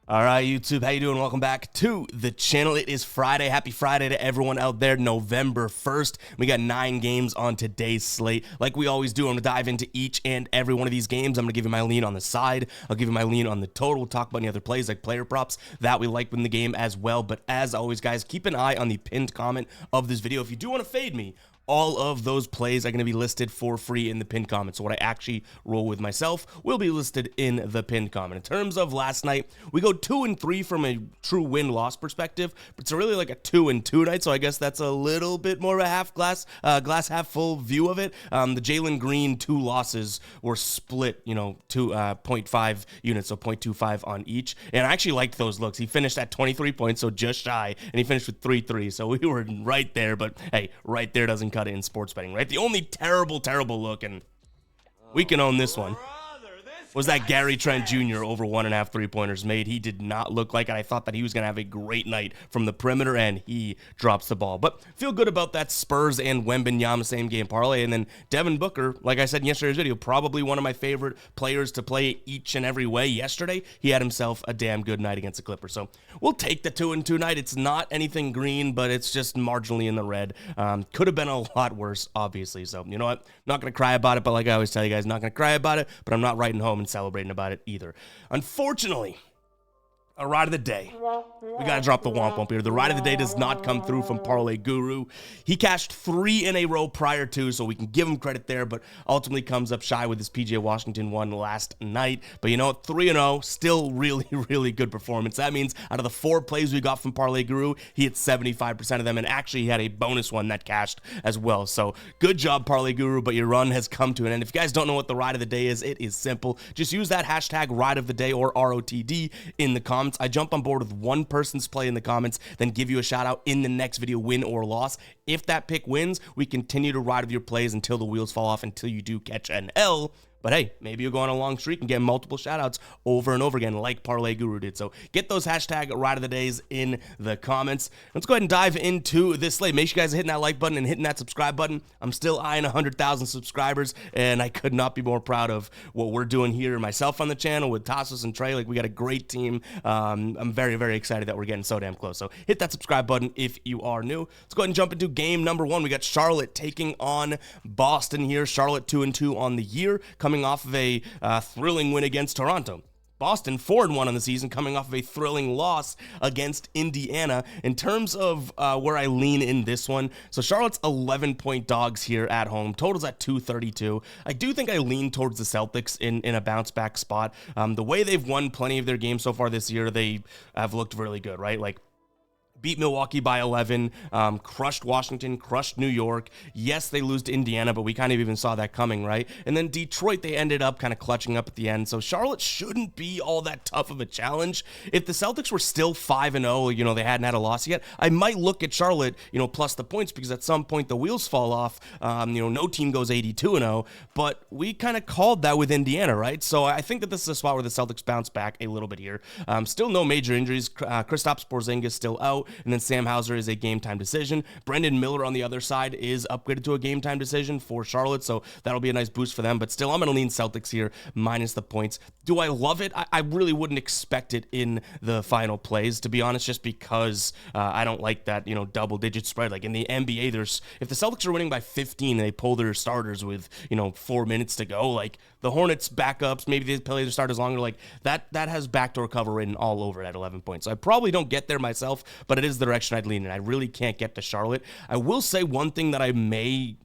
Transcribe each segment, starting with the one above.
All right, YouTube, how you doing? Welcome back to the channel. It is Friday. Happy Friday to everyone out there. November 1st. We got 9 games on today's slate. Like we always do, I'm going to dive into each and every one of these games. I'm going to give you my lean on the side. I'll give you my lean on the total. We'll talk about any other plays like player props that we like in the game as well. But as always, guys, keep an eye on the pinned comment of this video. If you do want to fade me, all of those plays are going to be listed for free in the pinned comment. So what I actually roll with myself will be listed in the pinned comment. In terms of last night, we go 2 and 3 from a true win-loss perspective, but it's really like a 2 and 2 night. So I guess that's a little bit more of a glass half full view of it. The Jalen Green 2 losses were split, 0.5 units, so 0.25 on each. And I actually liked those looks. He finished at 23 points, so just shy, and he finished with 3-3. So we were right there, but hey, right there doesn't cut it in sports betting, right? The only terrible look, and we can own this one, was that Gary Trent Jr. over 1.5 3-pointers made. He did not look like it. I thought that he was going to have a great night from the perimeter, and he drops the ball. But feel good about that Spurs and Wembanyama same game parlay. And then Devin Booker, like I said in yesterday's video, probably one of my favorite players to play each and every way. Yesterday, he had himself a damn good night against the Clippers. So we'll take the 2 and 2 night. It's not anything green, but it's just marginally in the red. Could have been a lot worse, obviously. So you know what? Not going to cry about it, but like I always tell you guys, not going to cry about it, but I'm not writing home and celebrating about it either. Unfortunately, a ride of the day. We got to drop the womp here. The ride of the day does not come through from Parlay Guru. He cashed 3 in a row prior to, so we can give him credit there, but ultimately comes up shy with his PJ Washington one last night. But you know what? 3-0, still really good performance. That means out of the 4 plays we got from Parlay Guru, he hit 75% of them, and actually he had a bonus one that cashed as well. So good job, Parlay Guru, but your run has come to an end. If you guys don't know what the ride of the day is, it is simple. Just use that hashtag ride of the day or ROTD in the comments. I jump on board with one person's play in the comments, then give you a shout out in the next video, win or loss. If that pick wins, we continue to ride with your plays until the wheels fall off, until you do catch an L. But hey, maybe you'll go on a long streak and get multiple shout-outs over and over again like Parlay Guru did. So get those hashtag ride of the days in the comments. Let's go ahead and dive into this slate. Make sure you guys are hitting that like button and hitting that subscribe button. I'm still eyeing 100,000 subscribers, and I could not be more proud of what we're doing here, myself on the channel with Tassos and Trey. Like, we got a great team. I'm very excited that we're getting so damn close. So hit that subscribe button if you are new. Let's go ahead and jump into game number 1. We got Charlotte taking on Boston here. Charlotte 2 and 2 on the year, coming off of a thrilling win against Toronto. Boston 4 and 1 on the season, coming off of a thrilling loss against Indiana. In terms of where I lean in this one, so Charlotte's 11-point dogs here at home. Totals at 232. I do think I lean towards the Celtics in a bounce back spot. The way they've won plenty of their games so far this year, they have looked really good, right? Like, beat Milwaukee by 11, crushed Washington, crushed New York. Yes, they lose to Indiana, but we kind of even saw that coming, right? And then Detroit, they ended up kind of clutching up at the end. So Charlotte shouldn't be all that tough of a challenge. If the Celtics were still 5-0, they hadn't had a loss yet, I might look at Charlotte, plus the points, because at some point the wheels fall off. No team goes 82-0, but we kind of called that with Indiana, right? So I think that this is a spot where the Celtics bounce back a little bit here. Still no major injuries. Kristaps Porzingis still out. And then Sam Hauser is a game-time decision. Brendan Miller on the other side is upgraded to a game-time decision for Charlotte, so that'll be a nice boost for them. But still, I'm going to lean Celtics here, minus the points. Do I love it? I really wouldn't expect it in the final plays, to be honest, just because I don't like that, double-digit spread. Like in the NBA, if the Celtics are winning by 15 and they pull their starters with, 4 minutes to go, like the Hornets backups, maybe they play their starters longer, like that has backdoor cover written all over it at 11 points. So I probably don't get there myself, but it is the direction I'd lean in. I really can't get to Charlotte. I will say one thing that I may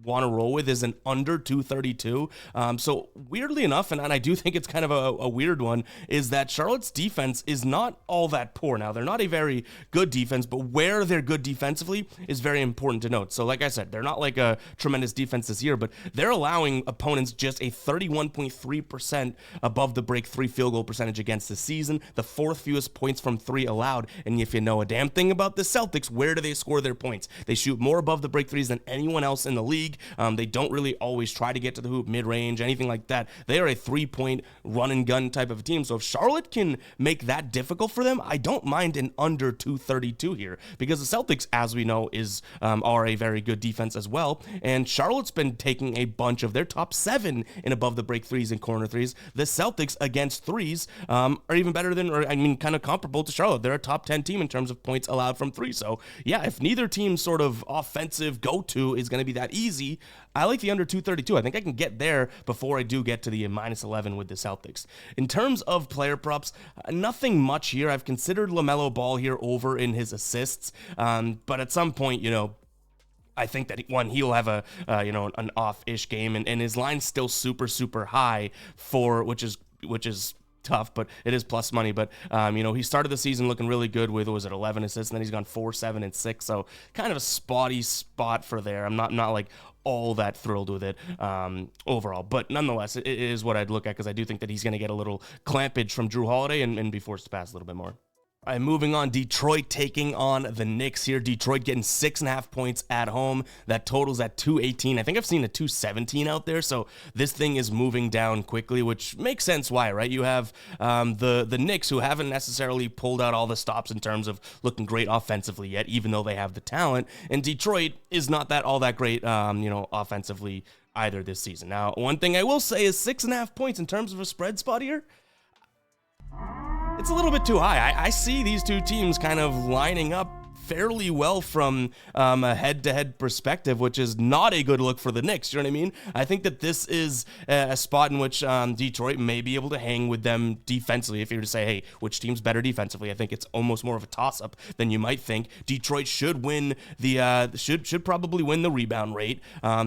want to roll with is an under 232. So weirdly enough, and I do think it's kind of a weird one, is that Charlotte's defense is not all that poor. Now, they're not a very good defense, but where they're good defensively is very important to note. So like I said, they're not like a tremendous defense this year, but they're allowing opponents just a 31.3% above the break 3 field goal percentage against the season, the 4th fewest points from 3 allowed. And if you know a damn thing about the Celtics, where do they score their points? They shoot more above the break 3s than anyone else in the league. league. They don't really always try to get to the hoop mid-range, anything like that. They are a three-point run-and-gun type of team. So if Charlotte can make that difficult for them, I don't mind an under 232 here, because the Celtics, as we know, are a very good defense as well. And Charlotte's been taking a bunch of their top 7 in above the break threes and corner threes. The Celtics against threes are even better than, or I mean, kind of comparable to Charlotte. They're a top 10 team in terms of points allowed from three. So yeah, if neither team's sort of offensive go-to is going to be that easy, I like the under 232. I think I can get there before I do get to the minus 11 with the Celtics. In terms of player props, nothing much here. I've considered LaMelo Ball here over in his assists, but at some point, I think that he'll have an off-ish game, and his line's still super, super high which is tough, but it is plus money. But he started the season looking really good with 11 assists, and then he's gone 4, 7, and 6. So kind of a spotty spot for there. I'm not like all that thrilled with it overall, but nonetheless, it is what I'd look at, because I do think that he's going to get a little clampage from Drew Holiday and be forced to pass a little bit more. All right, moving on, Detroit taking on the Knicks here. Detroit getting 6.5 points at home. That totals at 218. I think I've seen a 217 out there, so this thing is moving down quickly, which makes sense why, right? You have the Knicks, who haven't necessarily pulled out all the stops in terms of looking great offensively yet, even though they have the talent, and Detroit is not all that great, offensively either this season. Now, one thing I will say is 6.5 points in terms of a spread spot here, it's a little bit too high. I see these two teams kind of lining up fairly well from a head-to-head perspective, which is not a good look for the Knicks. You know what I mean? I think that this is a spot in which Detroit may be able to hang with them defensively. If you were to say, hey, which team's better defensively, I think it's almost more of a toss-up than you might think. Detroit should win should probably win the rebound rate.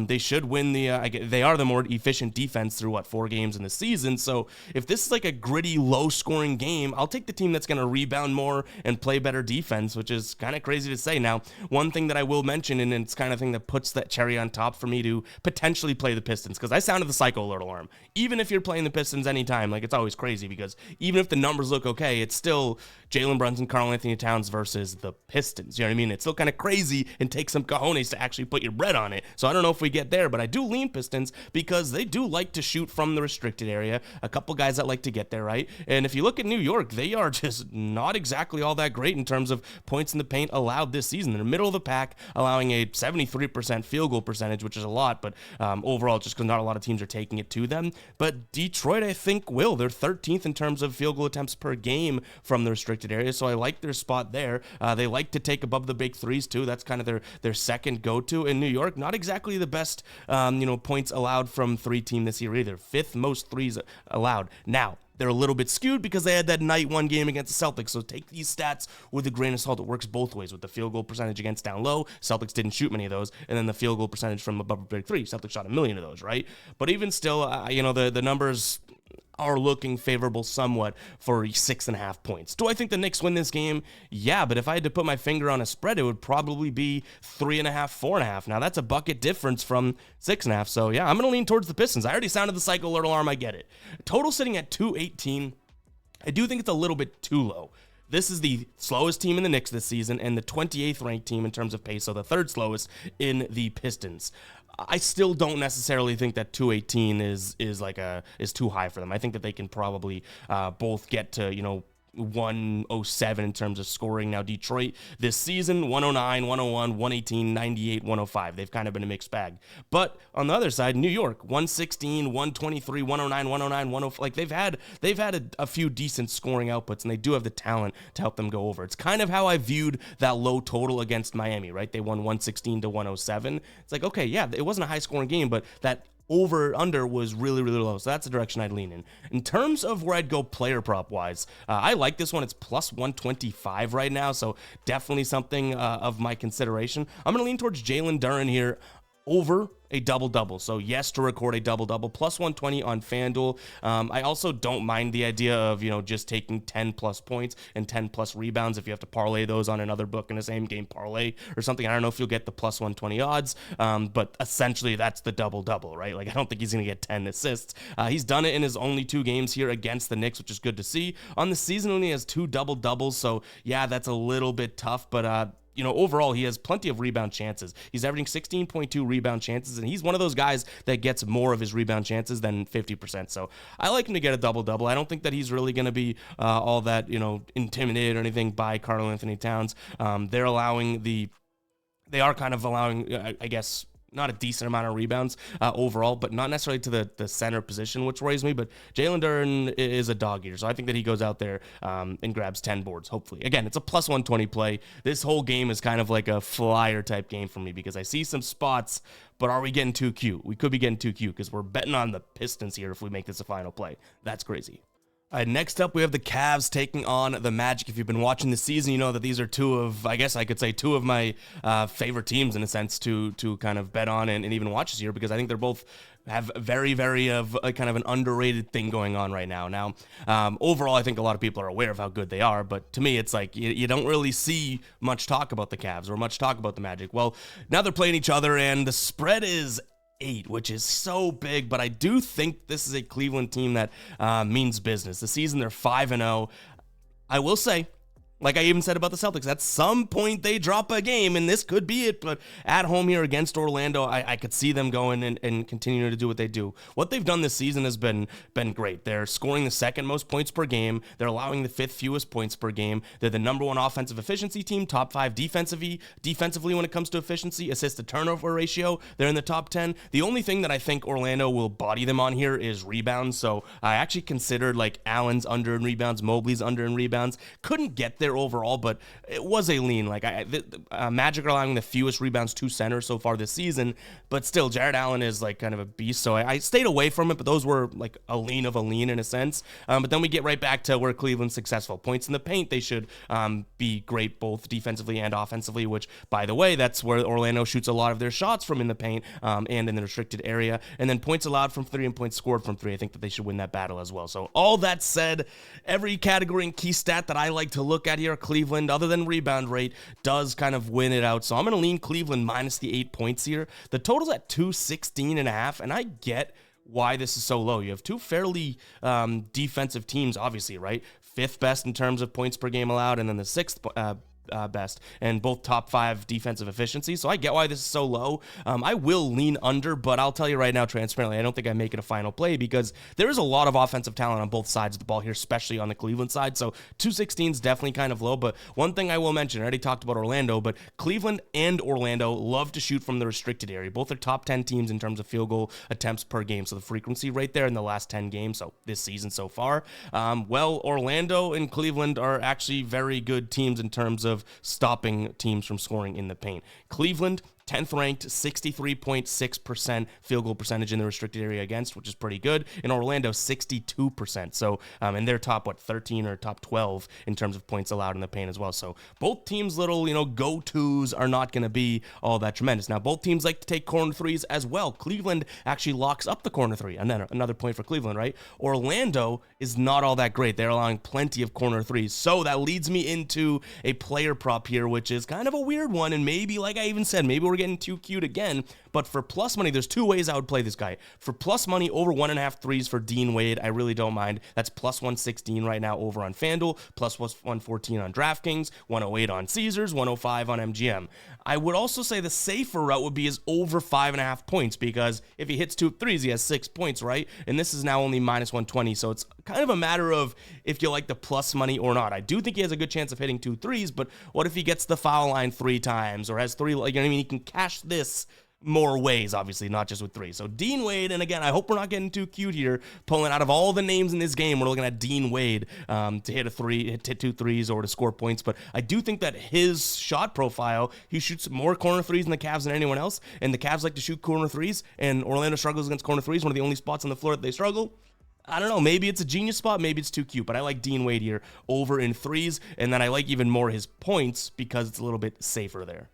They should win they are the more efficient defense through 4 games in the season. So if this is like a gritty, low-scoring game, I'll take the team that's going to rebound more and play better defense, which is kind of crazy to say. Now, one thing that I will mention, and it's kind of thing that puts that cherry on top for me to potentially play the Pistons, because I sounded the psycho alert alarm. Even if you're playing the Pistons anytime, it's always crazy, because even if the numbers look okay, it's still Jalen Brunson, Karl Anthony Towns versus the Pistons. You know what I mean? It's still kind of crazy and takes some cojones to actually put your bread on it. So I don't know if we get there, but I do lean Pistons because they do like to shoot from the restricted area. A couple guys that like to get there, right? And if you look at New York, they are just not exactly all that great in terms of points in the paint allowed this season. They're middle of the pack, allowing a 73% field goal percentage, which is a lot, but overall, just because not a lot of teams are taking it to them. But Detroit, I think, will. They're 13th in terms of field goal attempts per game from the restricted area, so I like their spot there. They like to take above the big threes, too. That's kind of their second go-to. In New York, not exactly the best, points allowed from 3 team this year either. 5th most threes allowed. Now, they're a little bit skewed because they had that night 1 game against the Celtics. So take these stats with a grain of salt. It works both ways with the field goal percentage against down low. Celtics didn't shoot many of those. And then the field goal percentage from above the big three. Celtics shot 1 million of those, right? But even still, the numbers are looking favorable somewhat for 6.5 points. Do I think the Knicks win this game? Yeah, but if I had to put my finger on a spread, it would probably be 3.5, 4.5. Now, that's a bucket difference from 6.5. So, yeah, I'm going to lean towards the Pistons. I already sounded the psycho alert alarm. I get it. Total sitting at 218. I do think it's a little bit too low. This is the slowest team in the Knicks this season and the 28th ranked team in terms of pace, so the 3rd slowest in the Pistons. I still don't necessarily think that 218 is too high for them. I think that they can probably both get to 107 in terms of scoring. Now, Detroit this season, 109, 101, 118, 98, 105. They've kind of been a mixed bag. But on the other side, New York, 116, 123, 109, 109, 105. They've had a few decent scoring outputs, and they do have the talent to help them go over. It's kind of how I viewed that low total against Miami, right? They won 116 to 107. It's like, okay, yeah, it wasn't a high scoring game, but that over/under was really, really low. So that's the direction I'd lean in. In terms of where I'd go player prop wise, I like this one. It's plus 125 right now, so definitely something of my consideration. I'm going to lean towards Jalen Duren here over a double-double. So yes, to record a double-double, plus 120 on FanDuel. I also don't mind the idea of, just taking 10 plus points and 10 plus rebounds if you have to parlay those on another book in a same game parlay or something. I don't know if you'll get the plus 120 odds, but essentially that's the double-double, right? I don't think he's going to get 10 assists. He's done it in his only 2 games here against the Knicks, which is good to see. On the season, only has 2 double-doubles, so yeah, that's a little bit tough, but overall, he has plenty of rebound chances. He's averaging 16.2 rebound chances, and he's one of those guys that gets more of his rebound chances than 50%. So I like him to get a double-double. I don't think that he's really going to be all that, intimidated or anything by Karl Anthony Towns. They are kind of allowing, I guess, not a decent amount of rebounds overall, but not necessarily to the center position, which worries me. But Jalen Duren is a dog eater, so I think that he goes out there and grabs 10 boards, hopefully. Again, it's a plus 120 play. This whole game is kind of like a flyer type game for me because I see some spots, but are we getting too cute? We could be getting too cute because we're betting on the Pistons here if we make this a final play. That's crazy. All right, next up, we have the Cavs taking on the Magic. If you've been watching this season, you know that these are two of my favorite teams in a sense to kind of bet on and even watch this year because I think they're both have very, very kind of an underrated thing going on right now. Now, overall, I think a lot of people are aware of how good they are, but to me, it's like you don't really see much talk about the Cavs or much talk about the Magic. Well, now they're playing each other, and the spread is 8, which is so big, but I do think this is a Cleveland team that means business. The season, they're 5-0. I will say, like I even said about the Celtics, at some point they drop a game, and this could be it, but at home here against Orlando, I could see them going and continuing to do what they do. What they've done this season has been great. They're scoring the second most points per game. They're allowing the 5th fewest points per game. They're the number 1 offensive efficiency team, top 5 defensively when it comes to efficiency, assist to turnover ratio. They're in the top 10. The only thing that I think Orlando will body them on here is rebounds, so I actually considered like Allen's under in rebounds, Mobley's under in rebounds. Couldn't get there overall, but it was a lean. Like Magic are allowing the fewest rebounds to center so far this season, but still Jared Allen is like kind of a beast, so I stayed away from it, but those were like a lean of a lean in a sense. But then we get right back to where Cleveland's successful. Points in the paint, they should be great both defensively and offensively, which by the way, that's where Orlando shoots a lot of their shots from in the paint and in the restricted area. And then points allowed from 3 and points scored from 3. I think that they should win that battle as well. So all that said, every category and key stat that I like to look at here, Cleveland, other than rebound rate, does kind of win it out. So I'm going to lean Cleveland minus the 8 points here. The total's at 216.5, and I get why this is so low. You have two fairly defensive teams, obviously, right? 5th best in terms of points per game allowed, and then the 6th best, and both top 5 defensive efficiency. So I get why this is so low. I will lean under, but I'll tell you right now, transparently, I don't think I make it a final play because there is a lot of offensive talent on both sides of the ball here, especially on the Cleveland side. So 216 is definitely kind of low, but one thing I will mention, I already talked about Orlando, but Cleveland and Orlando love to shoot from the restricted area. Both are top 10 teams in terms of field goal attempts per game. So the frequency right there in the last 10 games, so this season so far. Well, Orlando and Cleveland are actually very good teams in terms of stopping teams from scoring in the paint. Cleveland, 10th ranked, 63.6% field goal percentage in the restricted area against, which is pretty good. In Orlando, 62%. So, and they're top, 13 or top 12 in terms of points allowed in the paint as well. So both teams' little, go-tos are not going to be all that tremendous. Now, both teams like to take corner threes as well. Cleveland actually locks up the corner three. And then another point for Cleveland, right? Orlando is not all that great. They're allowing plenty of corner threes. So that leads me into a player prop here, which is kind of a weird one. And maybe, like I even said, maybe we're getting too cute again, but for plus money, there's 2 ways I would play this guy. For plus money, over 1.5 threes for Dean Wade, I really don't mind. That's plus 116 right now over on FanDuel, plus 114 on DraftKings, 108 on Caesars, 105 on MGM. I would also say the safer route would be is over 5.5 points, because if he hits 2 threes, he has 6 points, right? And this is now only minus 120, so it's kind of a matter of if you like the plus money or not. I do think he has a good chance of hitting 2 threes, but what if he gets the foul line 3 times or has 3, like, you know what I mean? He can cash this more ways, obviously, not just with 3. So Dean Wade, and again, I hope we're not getting too cute here, pulling out of all the names in this game, we're looking at Dean Wade to hit 2 threes or to score points, but I do think that his shot profile, he shoots more corner threes in the Cavs than anyone else, and the Cavs like to shoot corner threes, and Orlando struggles against corner threes, one of the only spots on the floor that they struggle. I don't know, maybe it's a genius spot, maybe it's too cute, but I like Dean Wade here over in threes, and then I like even more his points because it's a little bit safer there.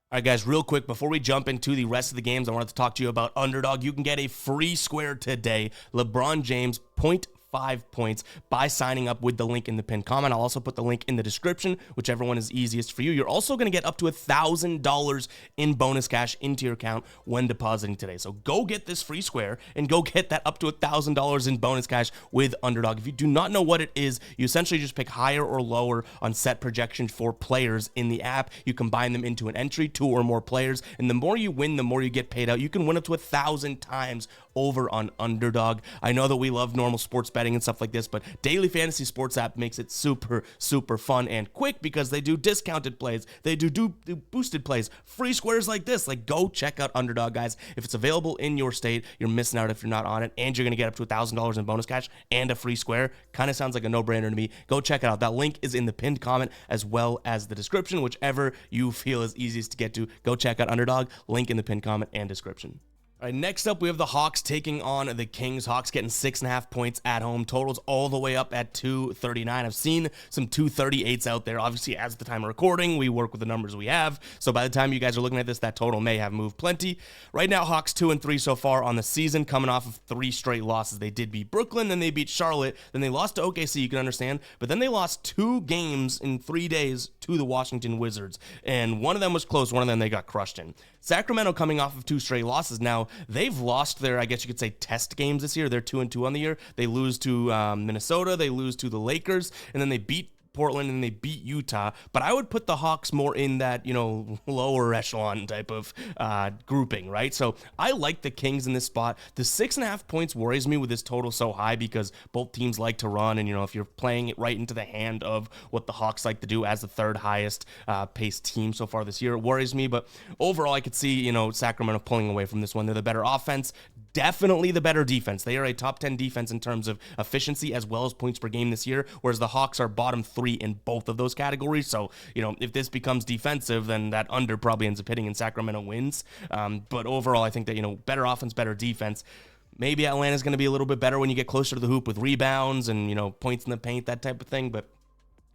All right, guys, real quick, before we jump into the rest of the games, I wanted to talk to you about Underdog. You can get a free square today. LeBron James, 0.5 5 points by signing up with the link in the pinned comment. I'll also put the link in the description, whichever one is easiest for you. You're also going to get up to $1,000 in bonus cash into your account when depositing today. So go get this free square and go get that up to $1,000 in bonus cash with Underdog. If you do not know what it is, you essentially just pick higher or lower on set projections for players in the app. You combine them into an entry, 2 or more players, and the more you win, the more you get paid out. You can win up to 1,000 times over on Underdog. I know that we love normal sports betting and stuff like this, but Daily Fantasy Sports app makes it super fun and quick because they do discounted plays, they do boosted plays, free squares like this. Like, go check out Underdog, guys. If it's available in your state, you're missing out if you're not on it, and you're gonna get up to $1,000 in bonus cash and a free square. Kind of sounds like a no-brainer to me. Go check it out. That link is in the pinned comment as well as the description, whichever you feel is easiest to get to. Go check out Underdog, link in the pinned comment and description. All right, next up, we have the Hawks taking on the Kings. Hawks getting 6.5 points at home. Totals all the way up at 239. I've seen some 238s out there. Obviously, as the time of recording, we work with the numbers we have. So by the time you guys are looking at this, that total may have moved plenty. Right now, Hawks 2-3 so far on the season, coming off of 3 straight losses. They did beat Brooklyn, then they beat Charlotte, then they lost to OKC, you can understand. But then they lost 2 games in 3 days to the Washington Wizards. And one of them was close, one of them they got crushed in. Sacramento coming off of 2 straight losses. Now, they've lost their, I guess you could say, test games this year. They're 2-2 on the year. They lose to Minnesota. They lose to the Lakers. And then they beat Portland and they beat Utah. But I would put the Hawks more in that, lower echelon type of grouping, right? So I like the Kings in this spot. The 6.5 points worries me with this total so high because both teams like to run. And, if you're playing it right into the hand of what the Hawks like to do as the 3rd highest paced team so far this year, it worries me. But overall, I could see, Sacramento pulling away from this one. They're the better offense, definitely the better defense. They are a top 10 defense in terms of efficiency as well as points per game this year, whereas the Hawks are bottom 3 in both of those categories. So, if this becomes defensive, then that under probably ends up hitting and Sacramento wins. But overall, I think that, better offense, better defense. Maybe Atlanta's going to be a little bit better when you get closer to the hoop with rebounds and, points in the paint, that type of thing. But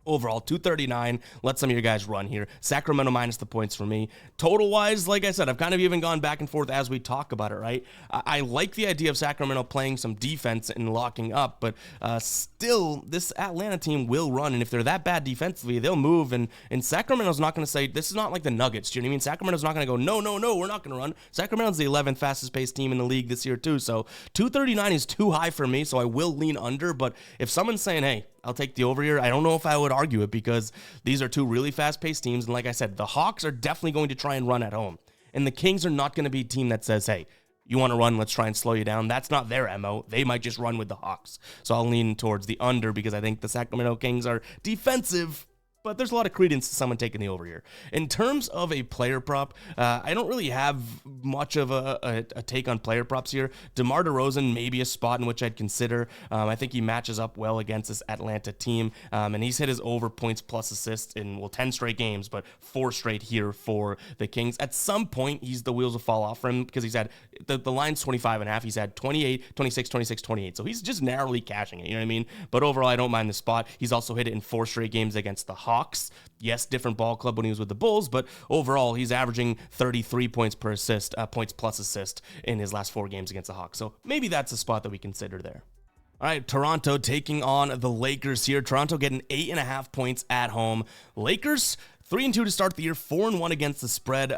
overall, 239. Let some of your guys run here. Sacramento minus the points for me. Total-wise, like I said, I've kind of even gone back and forth as we talk about it, right? I like the idea of Sacramento playing some defense and locking up, but still, this Atlanta team will run, and if they're that bad defensively, they'll move, and Sacramento's not going to say, this is not like the Nuggets, do you know what I mean? Sacramento's not going to go, no, we're not going to run. Sacramento's the 11th fastest-paced team in the league this year, too, so 239 is too high for me, so I will lean under, but if someone's saying, hey, I'll take the over here, I don't know if I would argue it because these are 2 really fast-paced teams. And like I said, the Hawks are definitely going to try and run at home. And the Kings are not going to be a team that says, hey, you want to run, let's try and slow you down. That's not their MO. They might just run with the Hawks. So I'll lean towards the under because I think the Sacramento Kings are defensive, but there's a lot of credence to someone taking the over here. In terms of a player prop, I don't really have much of a take on player props here. DeMar DeRozan may be a spot in which I'd consider. I think he matches up well against this Atlanta team, and he's hit his over points plus assists in, 10 straight games, but 4 straight here for the Kings. At some point, the wheels will fall off for him because he's had, the line's 25.5. He's had 28, 26, 26, 28. So he's just narrowly cashing it, you know what I mean? But overall, I don't mind the spot. He's also hit it in 4 straight games against the Hawks. Yes, different ball club when he was with the Bulls, but overall, he's averaging 33 points per assist, points plus assist in his last 4 games against the Hawks. So maybe that's a spot that we consider there. All right, Toronto taking on the Lakers here. Toronto getting 8.5 points at home. Lakers 3-2 to start the year, 4-1 against the spread.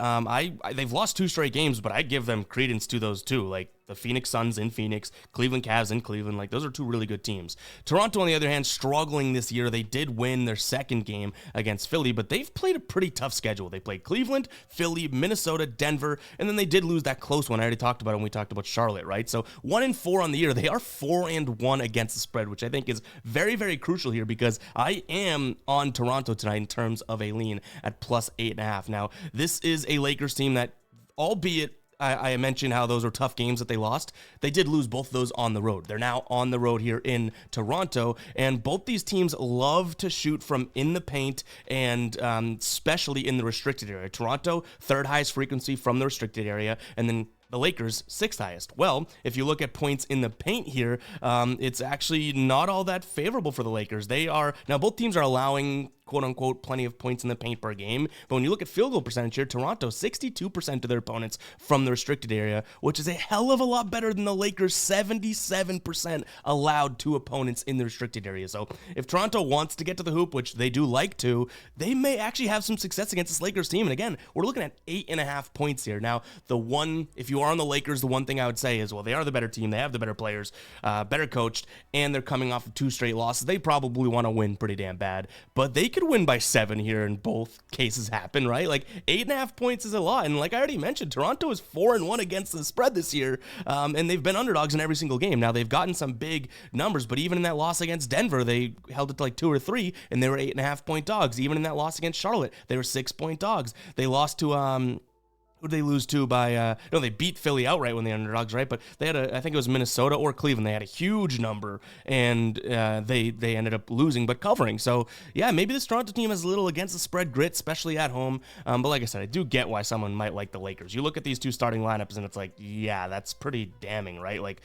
They've lost 2 straight games, but I give them credence to those 2. Like, the Phoenix Suns in Phoenix, Cleveland Cavs in Cleveland. Like, those are 2 really good teams. Toronto, on the other hand, struggling this year. They did win their 2nd game against Philly, but they've played a pretty tough schedule. They played Cleveland, Philly, Minnesota, Denver, and then they did lose that close one. I already talked about it when we talked about Charlotte, right? So 1-4 on the year. They are 4-1 against the spread, which I think is very, very crucial here because I am on Toronto tonight in terms of a lean at plus 8.5. Now, this is a Lakers team that, albeit I mentioned how those are tough games that they lost. They did lose both of those on the road. They're now on the road here in Toronto, and both these teams love to shoot from in the paint and especially in the restricted area. Toronto, 3rd highest frequency from the restricted area, and then the Lakers, 6th highest. Well, if you look at points in the paint here, it's actually not all that favorable for the Lakers. They are, now both teams are allowing quote-unquote plenty of points in the paint per game. But when you look at field goal percentage here, Toronto, 62% of their opponents from the restricted area, which is a hell of a lot better than the Lakers' 77% allowed to opponents in the restricted area. So if Toronto wants to get to the hoop, which they do like to, they may actually have some success against this Lakers team. And again, we're looking at 8.5 points here. Now, if you are on the Lakers, the one thing I would say is, well, they are the better team, they have the better players, better coached, and they're coming off of 2 straight losses. They probably want to win pretty damn bad, but they could win by 7 here in both cases happen, right? Like 8.5 points is a lot. And like I already mentioned, Toronto is 4-1 against the spread this year. And they've been underdogs in every single game. Now they've gotten some big numbers, but even in that loss against Denver, they held it to like 2 or 3 and they were 8.5 point dogs. Even in that loss against Charlotte, they were 6-point dogs. They lost to, who did they lose to by, no, they beat Philly outright when they were underdogs, right? But they had I think it was Minnesota or Cleveland. They had a huge number, and they ended up losing, but covering. So, yeah, maybe this Toronto team has a little against the spread grit, especially at home. But like I said, I do get why someone might like the Lakers. You look at these 2 starting lineups, and it's like, yeah, that's pretty damning, right? Like,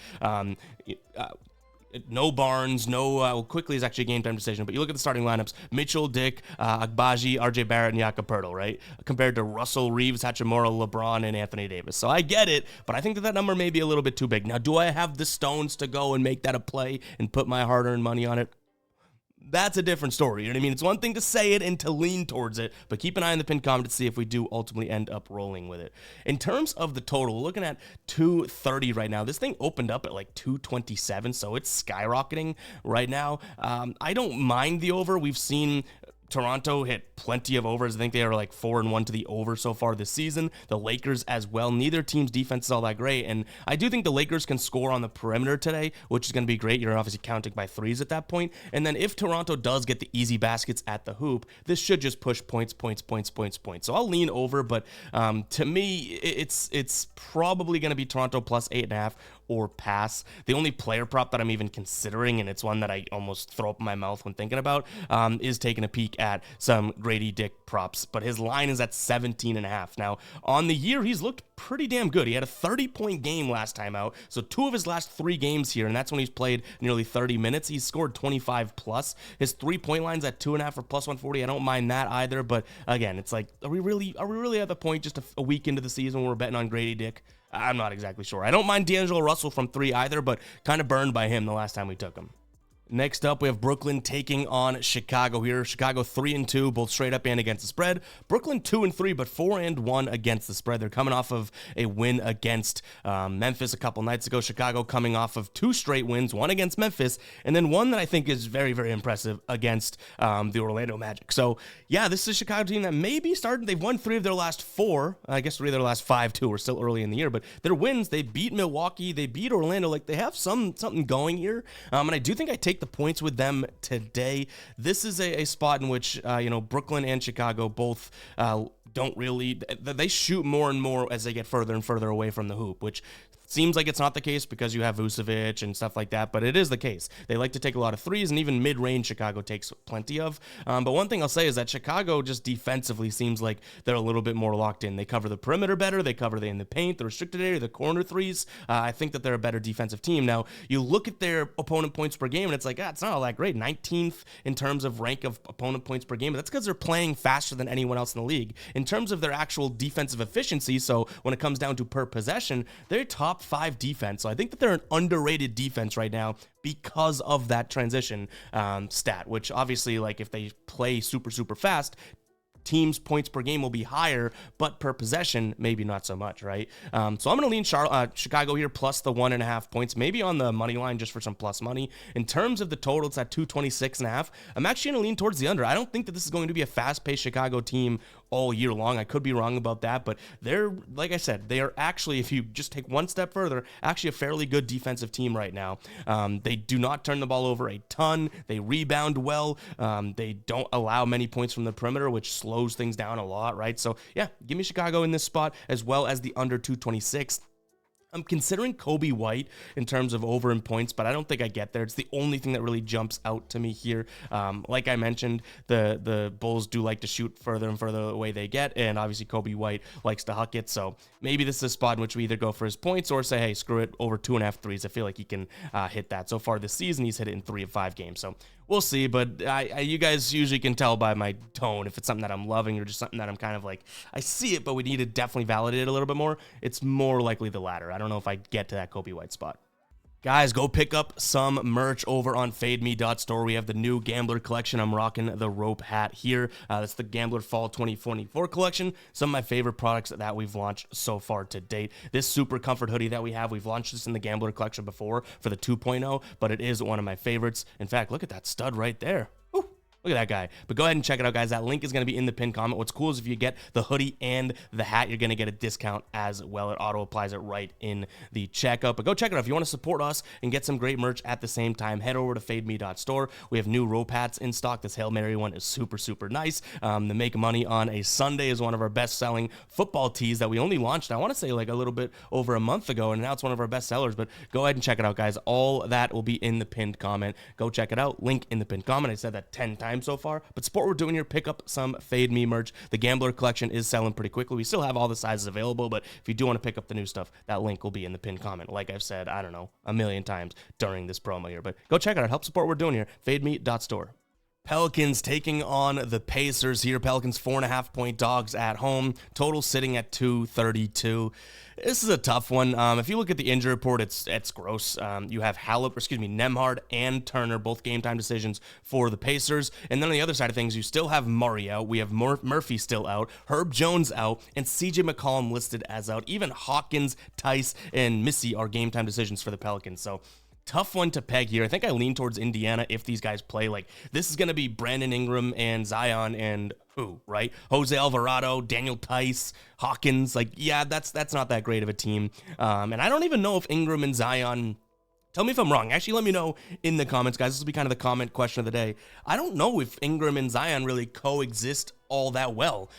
no Barnes, Quickly is actually a game time decision, but you look at the starting lineups, Mitchell, Dick, Agbaji, RJ Barrett, and Jakob Poeltl, right? Compared to Russell, Reeves, Hachimura, LeBron, and Anthony Davis. So I get it, but I think that number may be a little bit too big. Now, do I have the stones to go and make that a play and put my hard-earned money on it? That's a different story. You know what I mean? It's one thing to say it and to lean towards it, but keep an eye on the pinned comment to see if we do ultimately end up rolling with it. In terms of the total, we're looking at 230 right now. This thing opened up at like 227, so it's skyrocketing right now. I don't mind the over. We've seen Toronto hit plenty of overs. I think they are like 4-1 to the over so far this season. The Lakers as well. Neither team's defense is all that great, and I do think the Lakers can score on the perimeter today, which is going to be great. You're obviously counting by 3s at that point. And then if Toronto does get the easy baskets at the hoop, this should just push points. So I'll lean over, but to me, it's probably going to be Toronto plus 8.5 or pass. The only player prop that I'm even considering, and it's one that I almost throw up in my mouth when thinking about, is taking a peek at some Grady Dick props, but his line is at 17.5. Now, on the year, he's looked pretty damn good. He had a 30-point game last time out, so 2 of his last 3 games here, and that's when he's played nearly 30 minutes. He's scored 25 plus. His 3-point line's at 2.5 for plus 140. I don't mind that either, but again, it's like, are we really at the point just a week into the season where we're betting on Grady Dick? I'm not exactly sure. I don't mind D'Angelo Russell from 3 either, but kind of burned by him the last time we took him. Next up, we have Brooklyn taking on Chicago here. Chicago 3-2, both straight up and against the spread. Brooklyn 2-3, but 4-1 against the spread. They're coming off of a win against Memphis a couple nights ago. Chicago coming off of 2 straight wins, one against Memphis, and then one that I think is very, very impressive against the Orlando Magic. So, yeah, this is a Chicago team that maybe started. They've won 3 of their last 4. I guess 3 of their last 5, too. We're still early in the year, but their wins, they beat Milwaukee, they beat Orlando. Like, they have something going here, and I do think I take the points with them today. This is a spot in which Brooklyn and Chicago both don't really, they shoot more and more as they get further and further away from the hoop, which seems like it's not the case because you have Vucevic and stuff like that, but it is the case. They like to take a lot of 3s, and even mid-range Chicago takes plenty of. But one thing I'll say is that Chicago just defensively seems like they're a little bit more locked in. They cover the perimeter better. They cover in the paint, the restricted area, the corner 3s. I think that they're a better defensive team. Now, you look at their opponent points per game, and it's like, it's not all that great. 19th in terms of rank of opponent points per game, but that's because they're playing faster than anyone else in the league. In terms of their actual defensive efficiency, so when it comes down to per possession, they're top 5 defense. So I think that they're an underrated defense right now because of that transition stat, which obviously, like, if they play super, super fast, teams' points per game will be higher, but per possession, maybe not so much, right? So I'm going to lean Chicago here plus the 1.5 points, maybe on the money line just for some plus money. In terms of the total, it's at 226.5. I'm actually going to lean towards the under. I don't think that this is going to be a fast-paced Chicago team all year long. I could be wrong about that, but they're, like I said, they are actually, if you just take one step further, actually a fairly good defensive team right now. They do not turn the ball over a ton. They rebound well. They don't allow many points from the perimeter, which slows things down a lot, right? So yeah, give me Chicago in this spot as well as the under 226. I'm considering Kobe White in terms of over in points, but I don't think I get there. It's the only thing that really jumps out to me here. Like I mentioned, the Bulls do like to shoot further and further away they get, and obviously Kobe White likes to huck it. So maybe this is a spot in which we either go for his points or say, hey, screw it, over 2.5 threes. I feel like he can hit that. So far this season, he's hit it in 3 of 5 games. So We'll see, but you guys usually can tell by my tone if it's something that I'm loving or just something that I'm kind of like, I see it, but we need to definitely validate it a little bit more. It's more likely the latter. I don't know if I get to that Kobe White spot. Guys, go pick up some merch over on fademe.store. We have the new Gambler collection. I'm rocking the rope hat here. That's the Gambler Fall 2024 collection. Some of my favorite products that we've launched so far to date. This super comfort hoodie that we have, we've launched this in the Gambler collection before for the 2.0, but it is one of my favorites. In fact, look at that stud right there. Look at that guy. But go ahead and check it out, guys. That link is going to be in the pinned comment. What's cool is if you get the hoodie and the hat, you're going to get a discount as well. It auto-applies it right in the checkout. But go check it out. If you want to support us and get some great merch at the same time, head over to fademe.store. We have new rope hats in stock. This Hail Mary one is super, super nice. The Make Money on a Sunday is one of our best-selling football tees that we only launched, I want to say, like a little bit over a month ago, and now it's one of our best sellers. But go ahead and check it out, guys. All that will be in the pinned comment. Go check it out. Link in the pinned comment. I said that 10 times so far, but support what we're doing here. Pick up some Fade Me merch. The Gambler collection is selling pretty quickly. We still have all the sizes available, but if you do want to pick up the new stuff, that link will be in the pinned comment. Like I've said, I don't know, a million times during this promo here, but go check it out. Help support what we're doing here. fademe.store. Pelicans taking on the Pacers here. Pelicans 4.5-point dogs at home. Total sitting at 232. This is a tough one. If you look at the injury report, it's gross. You have Nembhard and Turner, both game time decisions for the Pacers. And then on the other side of things, you still have Murray out. We have Murphy still out, Herb Jones out, and CJ McCollum listed as out. Even Hawkins, Tice, and Missy are game time decisions for the Pelicans. So tough one to peg here. I think I lean towards Indiana if these guys play. Like, this is going to be Brandon Ingram and Zion and who, right? Jose Alvarado, Daniel Tice, Hawkins. Like, yeah, that's not that great of a team. And I don't even know if Ingram and Zion... Tell me if I'm wrong. Actually, let me know in the comments, guys. This will be kind of the comment question of the day. I don't know if Ingram and Zion really coexist all that well.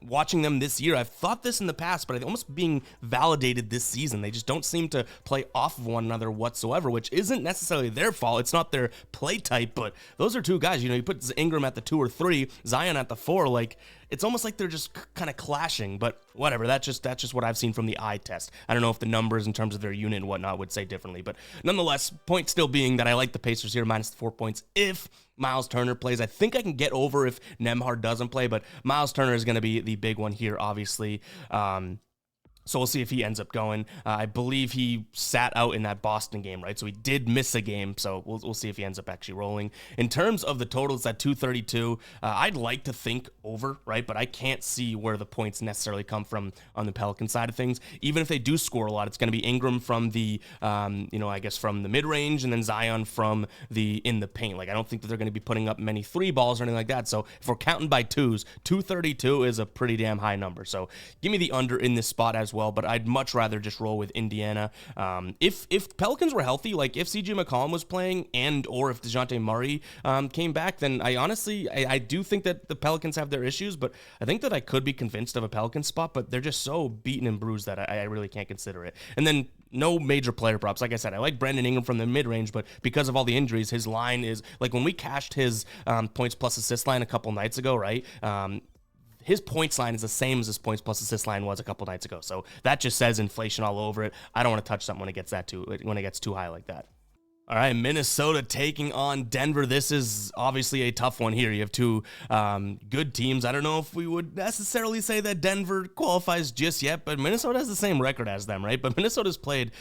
Watching them this year, I've thought this in the past, but it's almost being validated this season. They just don't seem to play off of one another whatsoever, which isn't necessarily their fault. It's not their play type, but those are two guys. You know, you put Ingram at the 2 or 3, Zion at the 4, like, it's almost like they're just kind of clashing, but whatever. That's just what I've seen from the eye test. I don't know if the numbers in terms of their unit and whatnot would say differently, but nonetheless, point still being that I like the Pacers here, minus 4 points if Miles Turner plays. I think I can get over if Nembhard doesn't play, but Miles Turner is going to be the big one here, obviously. So we'll see if he ends up going. I believe he sat out in that Boston game, right? So he did miss a game, so we'll see if he ends up actually rolling. In terms of the totals at 232, I'd like to think over, right? But I can't see where the points necessarily come from on the Pelican side of things. Even if they do score a lot, it's going to be Ingram from the, I guess from the mid-range, and then Zion from the in the paint. Like, I don't think that they're going to be putting up many 3 balls or anything like that. So if we're counting by twos, 232 is a pretty damn high number. So give me the under in this spot as well, but I'd much rather just roll with Indiana. If Pelicans were healthy, like if CJ McCollum was playing or if DeJounte Murray came back, then I do think that the Pelicans have their issues, but I think that I could be convinced of a Pelicans spot, but they're just so beaten and bruised that I really can't consider it. And then no major player props. Like I said, I like Brandon Ingram from the mid-range, but because of all the injuries, his line is, like when we cashed his points plus assist line a couple nights ago, right? His points line is the same as his points plus assist line was a couple nights ago. So that just says inflation all over it. I don't want to touch something when it gets too high like that. All right, Minnesota taking on Denver. This is obviously a tough one here. You have two good teams. I don't know if we would necessarily say that Denver qualifies just yet, but Minnesota has the same record as them, right? But Minnesota's played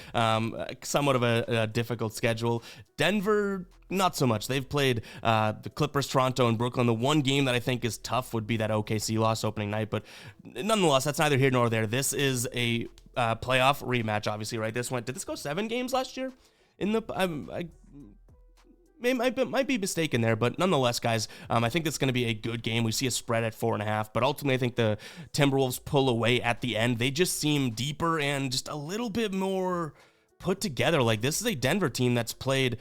somewhat of a difficult schedule. Denver, not so much. They've played the Clippers, Toronto, and Brooklyn. The one game that I think is tough would be that OKC loss opening night, but nonetheless, that's neither here nor there. This is a playoff rematch, obviously, right? Did this go 7 games last year? I might be mistaken there, but nonetheless, guys, I think it's going to be a good game. We see a spread at 4.5, but ultimately I think the Timberwolves pull away at the end. They just seem deeper and just a little bit more put together. Like, this is a Denver team that's played,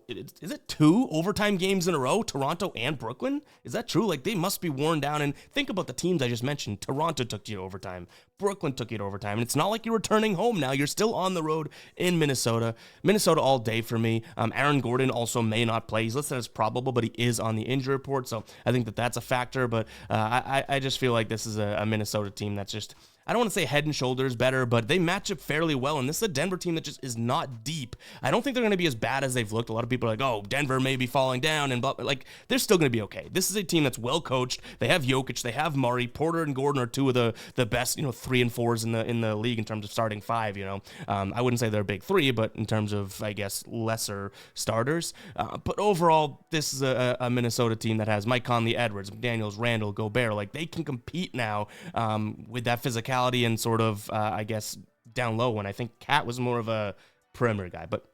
is it 2 overtime games in a row? Toronto and Brooklyn? Is that true? Like, they must be worn down. And think about the teams I just mentioned. Toronto took you to overtime. Brooklyn took you to overtime. And it's not like you're returning home now. You're still on the road in Minnesota. Minnesota all day for me. Aaron Gordon also may not play. He's listed as probable, but he is on the injury report. So I think that that's a factor. But I just feel like this is a Minnesota team that's just I don't want to say head and shoulders better, but they match up fairly well. And this is a Denver team that just is not deep. I don't think they're going to be as bad as they've looked. A lot of people are like, oh, Denver may be falling down, and blah, like, they're still going to be okay. This is a team that's well coached. They have Jokic, they have Murray, Porter and Gordon are two of the best, 3 and 4s in the league in terms of starting five. I wouldn't say they're a big three, but in terms of, I guess, lesser starters. But overall, this is a Minnesota team that has Mike Conley, Edwards, McDaniels, Randall, Gobert. Like, they can compete now with that physicality and sort of, I guess, down low, when I think Cat was more of a perimeter guy. But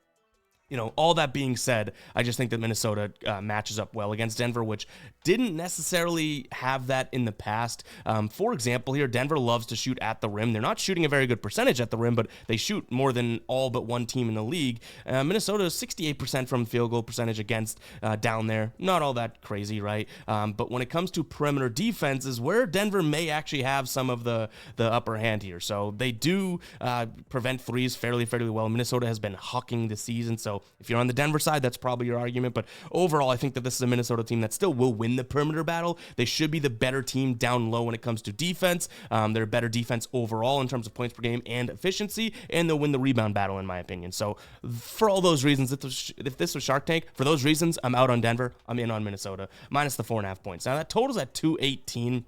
all that being said, I just think that Minnesota matches up well against Denver, which didn't necessarily have that in the past. For example, here, Denver loves to shoot at the rim. They're not shooting a very good percentage at the rim, but they shoot more than all but one team in the league. Minnesota is 68% from field goal percentage against down there. Not all that crazy, right? But when it comes to perimeter defense is where Denver may actually have some of the upper hand here. So they do prevent threes fairly well. Minnesota has been hucking this season, so if you're on the Denver side, that's probably your argument. But overall, I think that this is a Minnesota team that still will win the perimeter battle. They should be the better team down low when it comes to defense. They're a better defense overall in terms of points per game and efficiency, and they'll win the rebound battle, in my opinion. So for all those reasons, if this was Shark Tank, for those reasons, I'm out on Denver. I'm in on Minnesota, minus the 4.5 points. Now, that totals at 218.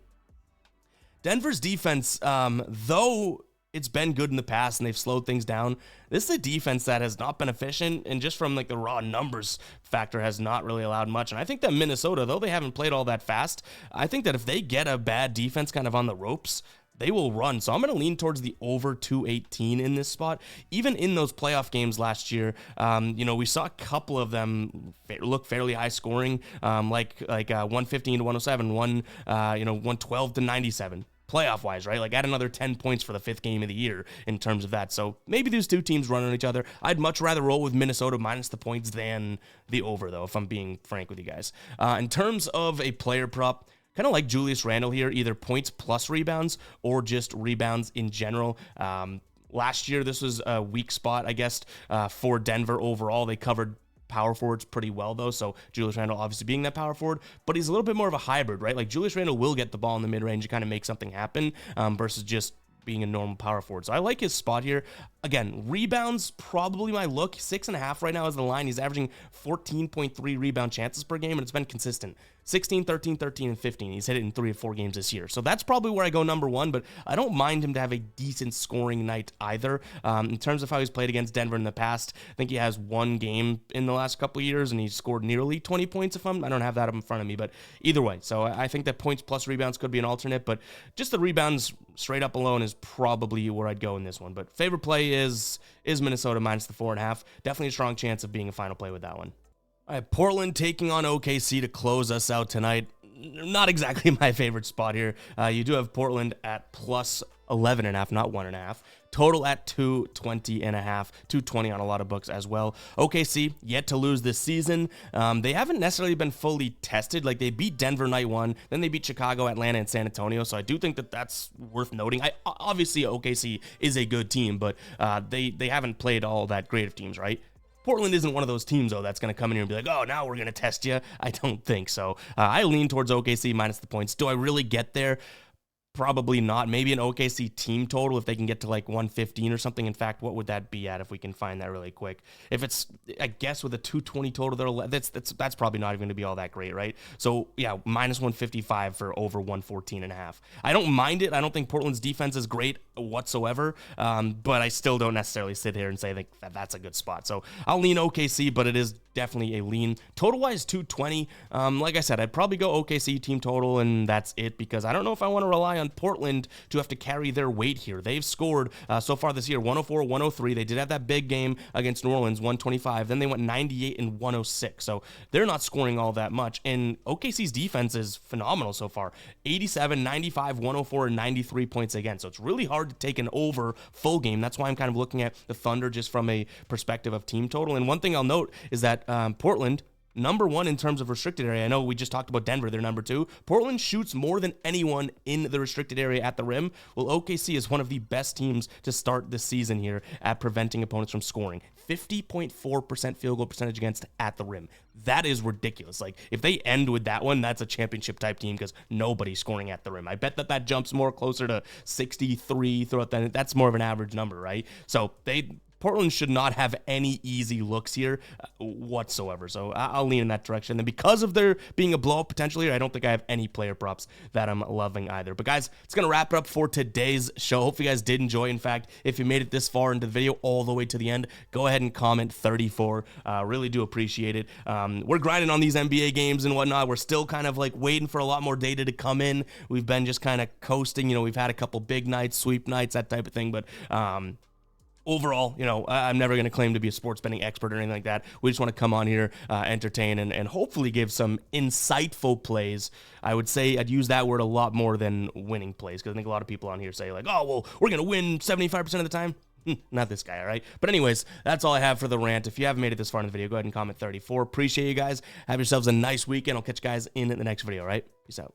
Denver's defense, though it's been good in the past and they've slowed things down, this is a defense that has not been efficient, and just from like the raw numbers factor has not really allowed much. And I think that Minnesota, though they haven't played all that fast, I think that if they get a bad defense kind of on the ropes, they will run. So I'm going to lean towards the over 218 in this spot. Even in those playoff games last year, we saw a couple of them look fairly high scoring, like 115 to 107, 112 to 97. Playoff-wise, right? Like, add another 10 points for the 5th game of the year in terms of that. So maybe these two teams run on each other. I'd much rather roll with Minnesota minus the points than the over, though, if I'm being frank with you guys. In terms of a player prop, kind of like Julius Randle here, either points plus rebounds or just rebounds in general. Last year, this was a weak spot, I guess, for Denver overall. They covered power forwards pretty well, though, so Julius Randle obviously being that power forward, but he's a little bit more of a hybrid, right? Like, Julius Randle will get the ball in the mid-range and kind of make something happen versus just being a normal power forward. So I like his spot here. Again, rebounds, probably my look. 6.5 right now is the line. He's averaging 14.3 rebound chances per game, and it's been consistent. 16, 13, 13, and 15. He's hit it in 3 or 4 games this year. So that's probably where I go number one, but I don't mind him to have a decent scoring night either. In terms of how he's played against Denver in the past, I think he has one game in the last couple of years, and he's scored nearly 20 points I don't have that up in front of me, but either way. So I think that points plus rebounds could be an alternate, but just the rebounds straight up alone is probably where I'd go in this one. But favorite play is Minnesota minus the 4.5. Definitely a strong chance of being a final play with that one. All right, Portland taking on OKC to close us out tonight. Not exactly my favorite spot here. You do have Portland at plus 11.5, not 1.5. Total at 220.5, 220 on a lot of books as well. OKC yet to lose this season. They haven't necessarily been fully tested. Like, they beat Denver night one, then they beat Chicago, Atlanta, and San Antonio. So I do think that that's worth noting. Obviously OKC is a good team, but they haven't played all that great of teams, right? Portland isn't one of those teams, though, that's going to come in here and be like, oh, now we're going to test you. I don't think so. I lean towards OKC minus the points. Do I really get there? Probably not. Maybe an OKC team total if they can get to like 115 or something. In fact, what would that be at if we can find that really quick? If it's, I guess, with a 220 total, that's probably not even going to be all that great, right? So yeah, minus 155 for over 114.5. I don't mind it. I don't think Portland's defense is great whatsoever, but I still don't necessarily sit here and say that that's a good spot. So I'll lean OKC, but it is definitely a lean. Total-wise, 220. Like I said, I'd probably go OKC team total, and that's it, because I don't know if I want to rely on Portland to have to carry their weight here. They've scored so far this year 104, 103. They did have that big game against New Orleans, 125. Then they went 98 and 106. So they're not scoring all that much. And OKC's defense is phenomenal so far. 87, 95, 104, and 93 points again. So it's really hard to take an over full game. That's why I'm kind of looking at the Thunder just from a perspective of team total. And one thing I'll note is that Portland number one in terms of restricted area. I know we just talked about Denver, they're number two. Portland shoots more than anyone in the restricted area at the rim. Well, OKC is one of the best teams to start the season here at preventing opponents from scoring. 50.4% field goal percentage against at the rim. That is ridiculous. Like, if they end with that one, that's a championship type team because nobody's scoring at the rim. I bet that jumps more closer to 63 throughout that. That's more of an average number, right? So Portland should not have any easy looks here whatsoever. So I'll lean in that direction. And because of there being a blow-up potentially, I don't think I have any player props that I'm loving either. But guys, it's going to wrap it up for today's show. Hopefully you guys did enjoy. In fact, if you made it this far into the video all the way to the end, go ahead and comment 34. Really do appreciate it. We're grinding on these NBA games and whatnot. We're still kind of like waiting for a lot more data to come in. We've been just kind of coasting. You know, we've had a couple big nights, sweep nights, that type of thing. But overall, you know, I'm never going to claim to be a sports betting expert or anything like that. We just want to come on here, entertain, and hopefully give some insightful plays. I would say I'd use that word a lot more than winning plays, because I think a lot of people on here say like, oh, well, we're going to win 75% of the time. Not this guy, all right? But anyways, that's all I have for the rant. If you haven't made it this far in the video, go ahead and comment 34. Appreciate you guys. Have yourselves a nice weekend. I'll catch you guys in the next video, all right? Peace out.